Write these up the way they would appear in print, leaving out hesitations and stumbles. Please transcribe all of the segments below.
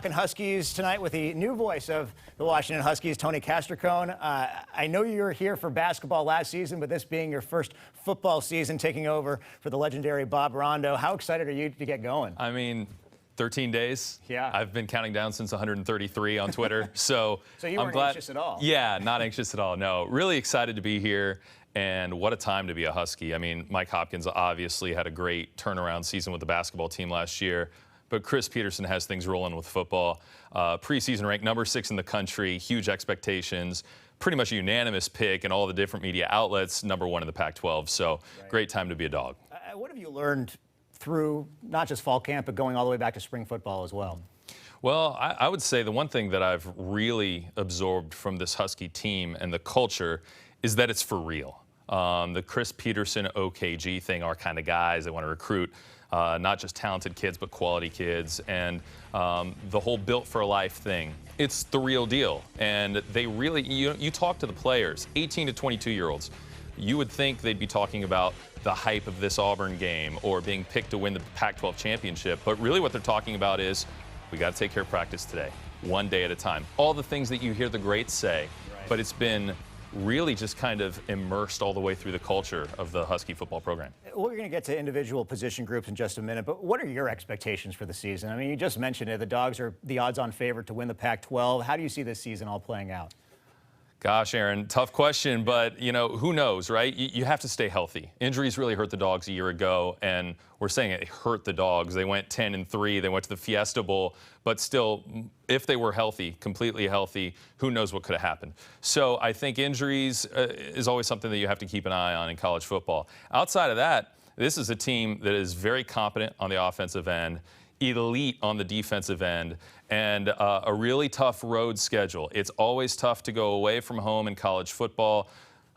Talking Huskies tonight with the new voice of the Washington Huskies, Tony Castricone. I know you were here for basketball last season, but this being your first football season, taking over for the legendary Bob Rondo, how excited are you to get going? I mean, 13 days. Yeah. I've been counting down since 133 on Twitter. So you weren't anxious at all? Yeah, not anxious at all. No, really excited to be here. And what a time to be a Husky. I mean, Mike Hopkins obviously had a great turnaround season with the basketball team last year. But Chris Peterson has things rolling with football. Preseason ranked number 6 in the country, huge expectations, pretty much a unanimous pick in all the different media outlets, number 1 in the Pac-12. So great time to be a dog. What have you learned through not just fall camp, but going all the way back to spring football as well? Well, I would say the one thing that I've really absorbed from this Husky team and the culture is that it's for real. The Chris Peterson OKG thing, our kind of guys that want to recruit not just talented kids, but quality kids, and the whole built for life thing. It's the real deal. And they really, you talk to the players, 18 to 22-year-olds, you would think they'd be talking about the hype of this Auburn game or being picked to win the Pac-12 championship. But really what they're talking about is, we got to take care of practice today, one day at a time. All the things that you hear the greats say, but it's been really just kind of immersed all the way through the culture of the Husky football program. We're going to get to individual position groups in just a minute, but what are your expectations for the season? I mean, you just mentioned it. The Dogs are the odds-on favorite to win the Pac-12. How do you see this season all playing out? Gosh, Aaron, tough question, but, you know, who knows, right? You have to stay healthy. Injuries really hurt the Dogs a year ago, and we're saying it hurt the Dogs. They went 10-3. They went to the Fiesta Bowl, but still, if they were healthy, completely healthy, who knows what could have happened. So I think injuries is always something that you have to keep an eye on in college football. Outside of that, this is a team that is very competent on the offensive end, elite on the defensive end, and a really tough road schedule. It's always tough to go away from home in college football.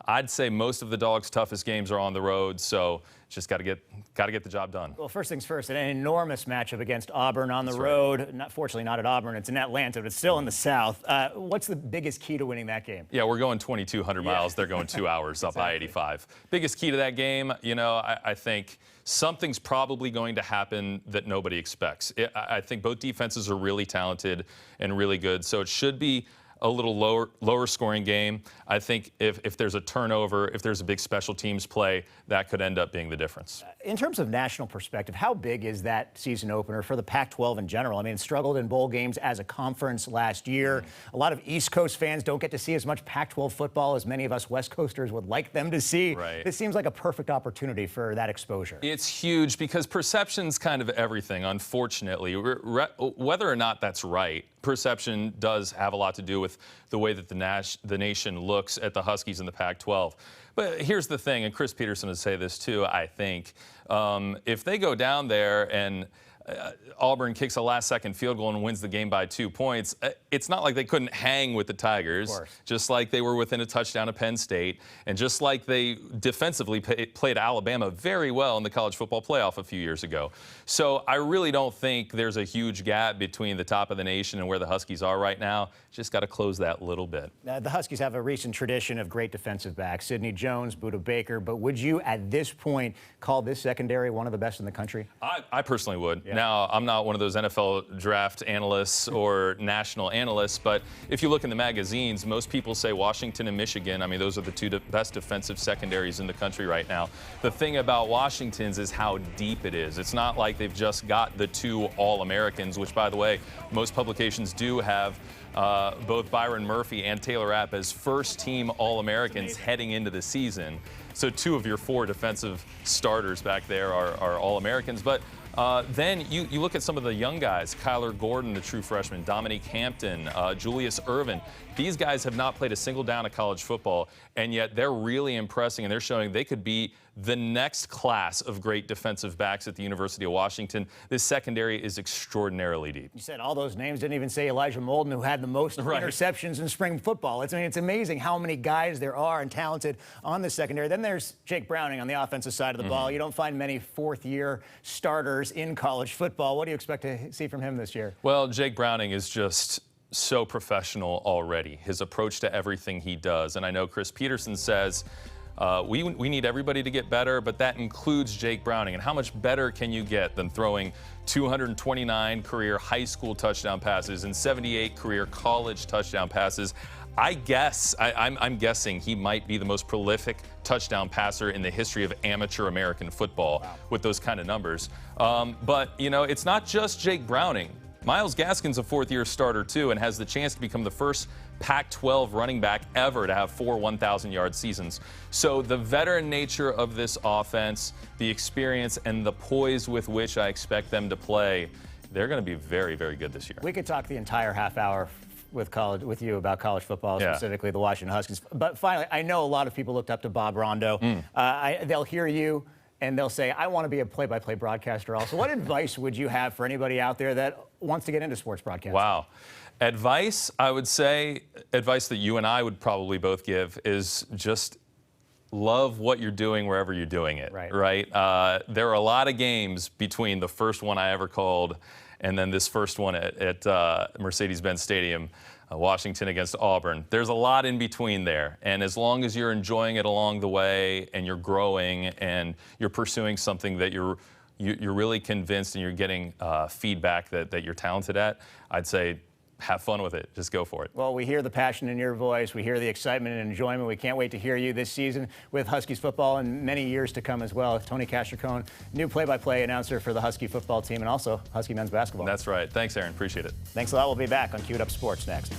I'd say most of the Dogs' toughest games are on the road, so just got to get the job done. Well, first things first, an enormous matchup against Auburn on the road. Fortunately, not at Auburn. It's in Atlanta, but it's still in the South. What's the biggest key to winning that game? Yeah, we're going 2,200 miles. They're going 2 hours up I-85. Biggest key to that game, you know, I think something's probably going to happen that nobody expects. I think both defenses are really talented and really good, so it should be a little lower scoring game. I think if there's a turnover, if there's a big special teams play, that could end up being the difference. In terms of national perspective, how big is that season opener for the Pac-12 in general? I mean, it struggled in bowl games as a conference last year. A lot of East Coast fans don't get to see as much Pac-12 football as many of us West Coasters would like them to see. Right. This seems like a perfect opportunity for that exposure. It's huge because perception's kind of everything, unfortunately. Whether or not that's right, perception does have a lot to do with the way that the nation looks at the Huskies in the Pac-12. But here's the thing, and Chris Peterson would say this too, I think. If they go down there and Auburn kicks a last-second field goal and wins the game by 2 points, it's not like they couldn't hang with the Tigers, just like they were within a touchdown of Penn State, and just like they defensively played Alabama very well in the college football playoff a few years ago. So I really don't think there's a huge gap between the top of the nation and where the Huskies are right now. Just got to close that little bit. The Huskies have a recent tradition of great defensive backs, Sidney Jones, Buda Baker, but would you at this point call this secondary one of the best in the country? I personally would. Yeah. Now, I'm not one of those NFL draft analysts or national analysts, but if you look in the magazines, most people say Washington and Michigan. I mean, those are the two best defensive secondaries in the country right now. The thing about Washington's is how deep it is. It's not like they've just got the 2 All-Americans, which, by the way, most publications do have both Byron Murphy and Taylor Rapp as first-team All-Americans heading into the season. So 2 of your 4 defensive starters back there are All-Americans. But then you look at some of the young guys, Kyler Gordon, the true freshman, Dominique Hampton, Julius Irvin. These guys have not played a single down of college football, and yet they're really impressing, and they're showing they could be the next class of great defensive backs at the University of Washington. This secondary is extraordinarily deep. You said all those names, didn't even say Elijah Molden, who had the most interceptions in spring football. I mean, it's amazing how many guys there are and talented on the secondary. Then there's Jake Browning on the offensive side of the ball. You don't find many fourth-year starters in college football. What do you expect to see from him this year? Well, Jake Browning is just so professional already, his approach to everything he does. And I know Chris Peterson says We need everybody to get better, but that includes Jake Browning. And how much better can you get than throwing 229 career high school touchdown passes and 78 career college touchdown passes? I'm guessing he might be the most prolific touchdown passer in the history of amateur American football with those kind of numbers. But, you know, it's not just Jake Browning. Myles Gaskin's a fourth-year starter, too, and has the chance to become the first Pac-12 running back ever to have 4 1,000-yard seasons. So the veteran nature of this offense, the experience, and the poise with which I expect them to play, they're going to be very, very good this year. We could talk the entire half hour with you about college football, specifically the Washington Huskies. But finally, I know a lot of people looked up to Bob Rondo. They'll hear you and they'll say, I want to be a play-by-play broadcaster also. What advice would you have for anybody out there that wants to get into sports broadcasting? Wow. Advice, I would say, advice that you and I would probably both give is just love what you're doing wherever you're doing it. Right? There are a lot of games between the first one I ever called and then this first one at Mercedes-Benz Stadium, Washington against Auburn. There's a lot in between there. And as long as you're enjoying it along the way and you're growing and you're pursuing something that you're really convinced and you're getting feedback that you're talented at, I'd say have fun with it. Just go for it. Well, we hear the passion in your voice. We hear the excitement and enjoyment. We can't wait to hear you this season with Huskies football and many years to come as well. Tony Castricone, new play-by-play announcer for the Husky football team and also Husky men's basketball. That's right. Thanks, Aaron. Appreciate it. Thanks a lot. We'll be back on Queued Up Sports next.